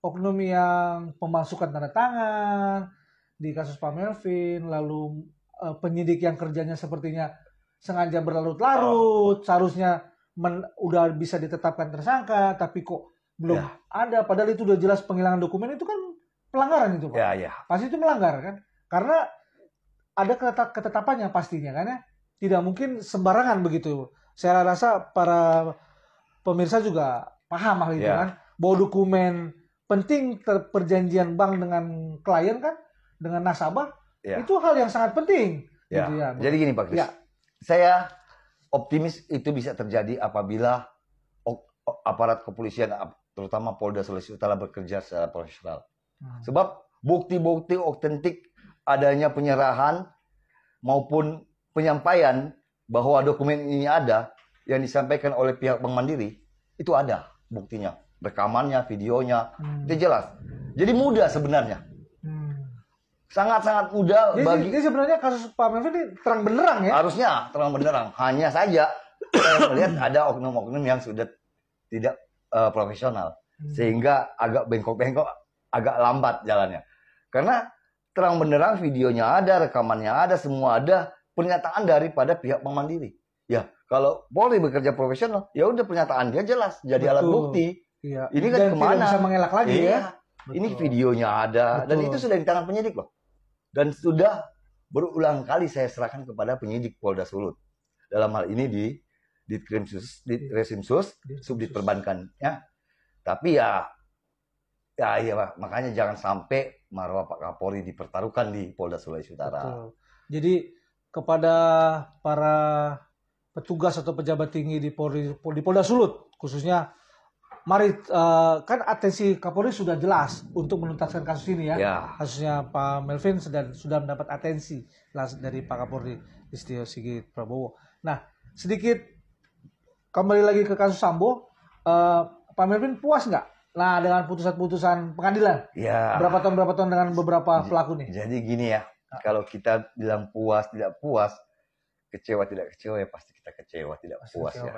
oknum yang pemalsukan tanda tangan di kasus Pak Melvin, lalu penyidik yang kerjanya sepertinya sengaja berlarut-larut, seharusnya udah bisa ditetapkan tersangka, tapi kok belum ada, padahal itu udah jelas penghilangan dokumen, itu kan pelanggaran itu, Pak. Pasti itu melanggar kan, karena ada ketetapannya pastinya kan ya, tidak mungkin sembarangan begitu. Saya rasa para pemirsa juga paham hal itu kan, bahwa dokumen penting perjanjian bank dengan klien kan, dengan nasabah, itu hal yang sangat penting. Gitu ya. Jadi gini Pak Kris, saya optimis itu bisa terjadi apabila aparat kepolisian, terutama Polda Sulawesi Utara, bekerja secara profesional. Sebab bukti-bukti otentik adanya penyerahan maupun penyampaian bahwa dokumen ini ada yang disampaikan oleh pihak Bank Mandiri, itu ada buktinya, rekamannya, videonya, itu jelas. Jadi mudah sebenarnya. Sangat-sangat mudah bagi. Jadi sebenarnya kasus Pak Melvin ini terang benderang ya? Harusnya terang benderang. Hanya saja saya melihat ada oknum-oknum yang sudah tidak profesional, sehingga agak bengkok-bengkok, agak lambat jalannya. Karena terang benderang, videonya ada, rekamannya ada, semua ada, pernyataan daripada pihak Bank Mandiri. Ya, kalau Polri bekerja profesional, ya udah pernyataan dia jelas, jadi alat bukti. Iya. Ini kan dan kemana? Tidak bisa mengelak lagi ya? Ini videonya ada, dan itu sudah di tangan penyidik loh. Dan sudah berulang kali saya serahkan kepada penyidik Polda Sulut. Dalam hal ini di Resimsus, Subdit Perbankan. Ya. Tapi ya Pak, makanya jangan sampai marwah Pak Kapolri dipertaruhkan di Polda Sulawesi Utara. Betul. Jadi kepada para petugas atau pejabat tinggi di Polda Sulut, khususnya, mari kan atensi Kapolri sudah jelas untuk menuntaskan kasus ini ya. Kasusnya Pak Melvin sudah mendapat atensi dari Pak Kapolri Listio Sigit Prabowo. Nah, sedikit kembali lagi ke kasus Sambo, Pak Melvin puas nggak? Nah, dengan putusan pengadilan? Berapa tahun dengan beberapa pelaku nih? Jadi gini ya, kalau kita bilang puas tidak puas, kecewa tidak kecewa, ya pasti kita kecewa tidak puas ya.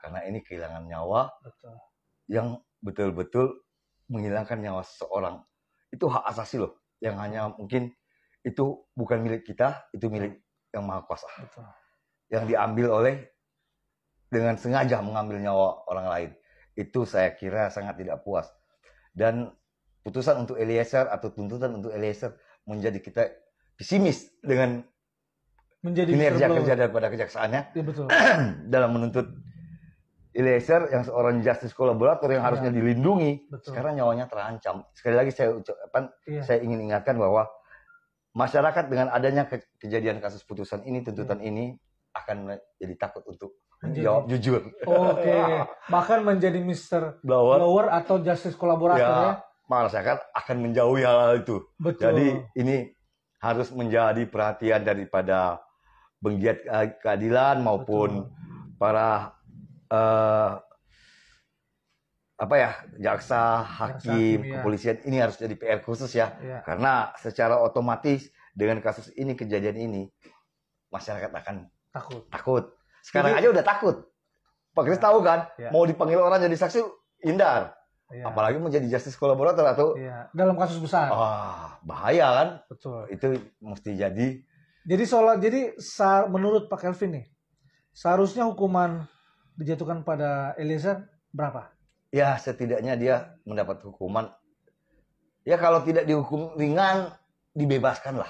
Karena ini kehilangan nyawa. Betul. Yang betul-betul menghilangkan nyawa seseorang. Itu hak asasi loh, yang hanya mungkin itu bukan milik kita, itu milik yang maha kuasa. Betul. Yang diambil oleh dengan sengaja mengambil nyawa orang lain. Itu saya kira sangat tidak puas. Dan putusan untuk Eliezer atau tuntutan untuk Eliezer menjadi kita pesimis dengan kinerja kerja daripada kejaksaannya. Ya, betul. Dalam menuntut Eliezer yang seorang justice kolaborator yang harusnya dilindungi, sekarang nyawanya terancam. Sekali lagi saya ingin ingatkan bahwa masyarakat dengan adanya kejadian kasus putusan ini, tuntutan ini akan jadi takut untuk menjawab jujur. Oke. Bahkan menjadi Mr. Blower atau justice kolaborator ya. Masyarakat akan menjauhi hal itu. Betul. Jadi ini harus menjadi perhatian daripada penggiat keadilan maupun para jaksa, hakim, kepolisian. Ini harus jadi PR khusus ya. Karena secara otomatis dengan kasus ini, kejadian ini, masyarakat akan takut. Sekarang aja udah takut. Pak Kris tahu kan, mau dipanggil orang jadi saksi hindar. Apalagi menjadi justice kolaborator atau dalam kasus besar. Bahaya kan? Betul. Itu mesti jadi. Jadi menurut Pak Kelvin nih, seharusnya hukuman dijatuhkan pada Eliezer berapa? Ya, setidaknya dia mendapat hukuman. Ya, kalau tidak dihukum ringan, dibebaskan lah.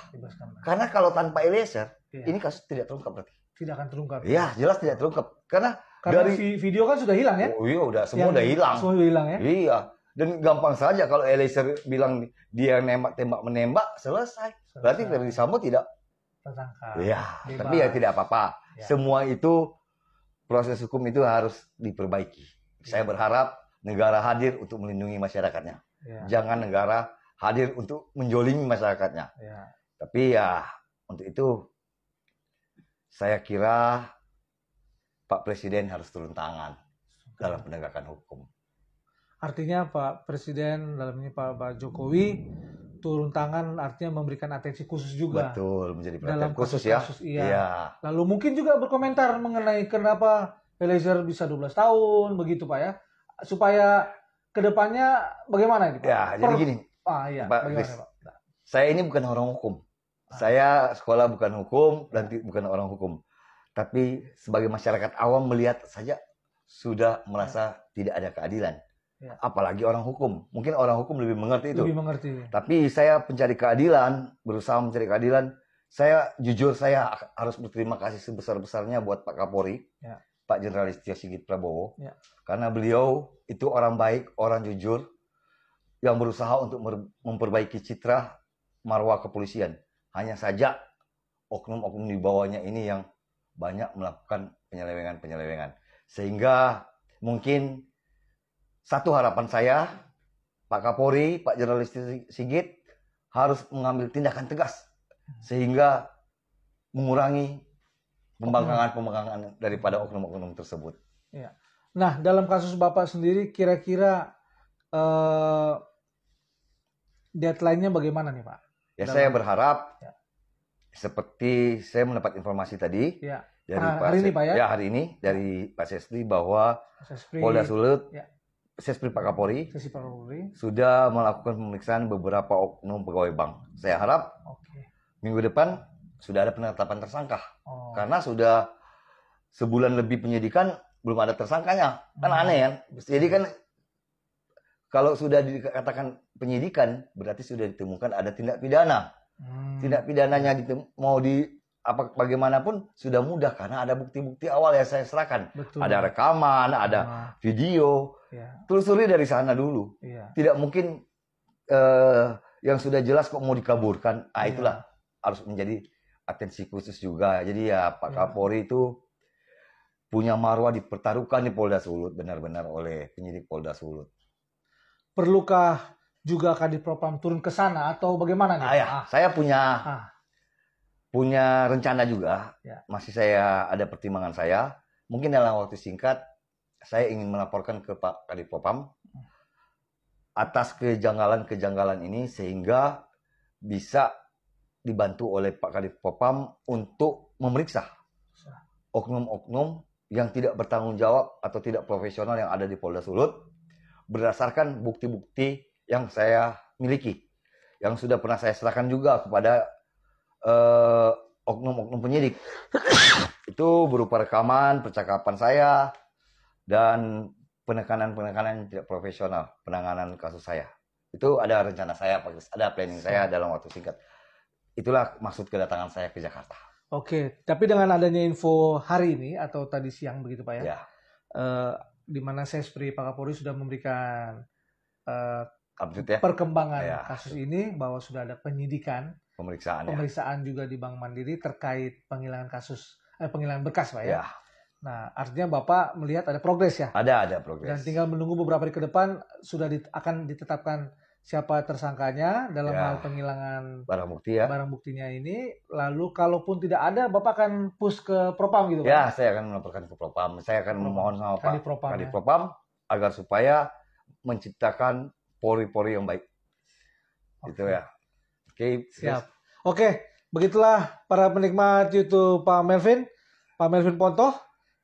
Karena kalau tanpa Eliezer, ini kasus tidak terungkap berarti. Tidak akan terungkap. Iya, jelas tidak terungkap. Karena dari video kan sudah hilang ya? Oh iya, semua udah hilang. Semua udah hilang ya? Iya. Dan gampang saja kalau Eliezer bilang dia menembak, selesai. Berarti Ferdy Sambo tidak tertangkap. Iya, tapi ya tidak apa-apa. Semua itu, proses hukum itu harus diperbaiki. Saya berharap negara hadir untuk melindungi masyarakatnya. Jangan negara hadir untuk menjolimi masyarakatnya. Tapi ya, untuk itu saya kira Pak Presiden harus turun tangan dalam penegakan hukum. Artinya Pak Presiden, dalam ini Pak Jokowi, turun tangan artinya memberikan atensi khusus juga. Betul, menjadi perhatian khusus ya. Iya. Lalu mungkin juga berkomentar mengenai kenapa Eliezer bisa 12 tahun, begitu Pak ya. Supaya kedepannya bagaimana ini Pak? Ya, jadi gini, Iya, Pak bagaimana Kris. Pak? Saya ini bukan orang hukum. Saya sekolah bukan hukum dan bukan orang hukum. Tapi sebagai masyarakat awam melihat saja sudah merasa tidak ada keadilan. Ya. Apalagi orang hukum. Mungkin orang hukum lebih mengerti itu. Lebih mengerti. Tapi saya pencari keadilan, berusaha mencari keadilan. Saya jujur saya harus berterima kasih sebesar-besarnya buat Pak Kapolri, ya. Pak Jenderal Listio Sigit Prabowo. Ya. Karena beliau itu orang baik, orang jujur, yang berusaha untuk memperbaiki citra marwah kepolisian. Hanya saja oknum-oknum di bawahnya ini yang banyak melakukan penyelewengan-penyelewengan. Sehingga mungkin satu harapan saya, Pak Kapolri, Pak Jenderal Listio Sigit harus mengambil tindakan tegas sehingga mengurangi pembangkangan daripada oknum-oknum tersebut. Ya. Nah, dalam kasus Bapak sendiri kira-kira deadline-nya bagaimana nih Pak? Ya, saya berharap seperti saya mendapat informasi tadi dari hari ini Pak ya? Ya, hari ini dari Pak Sespri bahwa Polda Sulut, Sespri Pak Kapolri sudah melakukan pemeriksaan beberapa oknum pegawai bank. Saya harap minggu depan sudah ada penetapan tersangka. Karena sudah sebulan lebih penyidikan belum ada tersangkanya. Kan aneh kan? Jadi kan kalau sudah dikatakan penyidikan berarti sudah ditemukan ada tindak pidana. Tindak pidananya mau bagaimanapun sudah mudah karena ada bukti-bukti awal yang saya serahkan. Betul. Ada rekaman, ada video. Telusuri dari sana dulu. Tidak mungkin yang sudah jelas kok mau dikaburkan. Itulah harus menjadi atensi khusus juga. Jadi ya Pak Kapolri itu punya marwah dipertaruhkan di Polda Sulut benar-benar oleh penyidik Polda Sulut. Perlukah juga Kadifropam turun ke sana atau bagaimana nih? Saya punya rencana juga. Masih saya ada pertimbangan saya. Mungkin dalam waktu singkat saya ingin melaporkan ke Pak Kadifropam atas kejanggalan-kejanggalan ini sehingga bisa dibantu oleh Pak Kadifropam untuk memeriksa oknum-oknum yang tidak bertanggung jawab atau tidak profesional yang ada di Polda Sulut berdasarkan bukti-bukti yang saya miliki, yang sudah pernah saya serahkan juga kepada oknum-oknum penyidik. Itu berupa rekaman, percakapan saya, dan penekanan-penekanan yang tidak profesional, penanganan kasus saya. Itu ada rencana saya, ada planning saya dalam waktu singkat. Itulah maksud kedatangan saya ke Jakarta. Oke, tapi dengan adanya info hari ini atau tadi siang begitu Pak ya. Di mana Sespri Pak Kapolri sudah memberikan update, perkembangan kasus ini bahwa sudah ada pemeriksaan juga di Bank Mandiri terkait penghilangan berkas Pak ya. Nah, artinya Bapak melihat ada progres ya? Ada progres. Dan tinggal menunggu beberapa hari ke depan sudah akan ditetapkan siapa tersangkanya dalam hal penghilangan barang buktinya ini. Lalu kalaupun tidak ada, Bapak akan push ke Propam gitu Pak? Ya, saya akan melaporkan ke Propam. Saya akan memohon sama Pak Kadifropam agar supaya menciptakan polri-polri yang baik. Gitu ya. Oke, siap. Oke, begitulah para penikmat YouTube Pak Melvin Pontoh.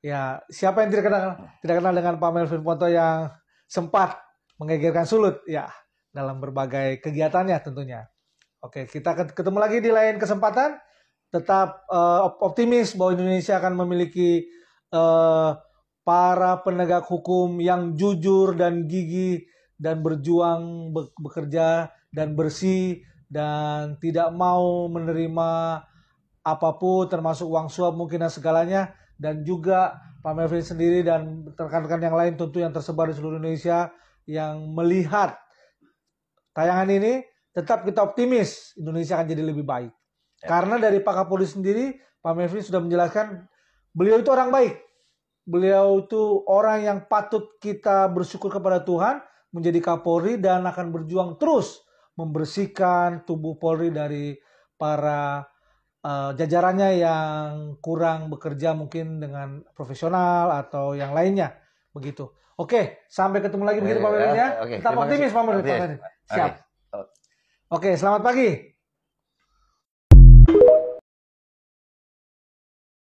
Ya, siapa yang tidak kenal dengan Pak Melvin Pontoh yang sempat menggegerkan Sulut ya dalam berbagai kegiatannya tentunya. Oke, kita ketemu lagi di lain kesempatan. Tetap optimis bahwa Indonesia akan memiliki para penegak hukum yang jujur dan gigih dan berjuang bekerja dan bersih dan tidak mau menerima apapun termasuk uang suap mungkin dan segalanya. Dan juga Pak Melvin sendiri dan rekan-rekan yang lain tentu yang tersebar di seluruh Indonesia yang melihat tayangan ini, tetap kita optimis Indonesia akan jadi lebih baik. Karena dari Pak Kapolri sendiri, Pak Melvin sudah menjelaskan beliau itu orang baik. Beliau itu orang yang patut kita bersyukur kepada Tuhan menjadi Kapolri dan akan berjuang terus membersihkan tubuh Polri dari para jajarannya yang kurang bekerja mungkin dengan profesional atau yang lainnya begitu. Oke, sampai ketemu lagi begitu Pak Melvin ya. Tetap optimis Pak Melvin. Siap. Oke, selamat pagi.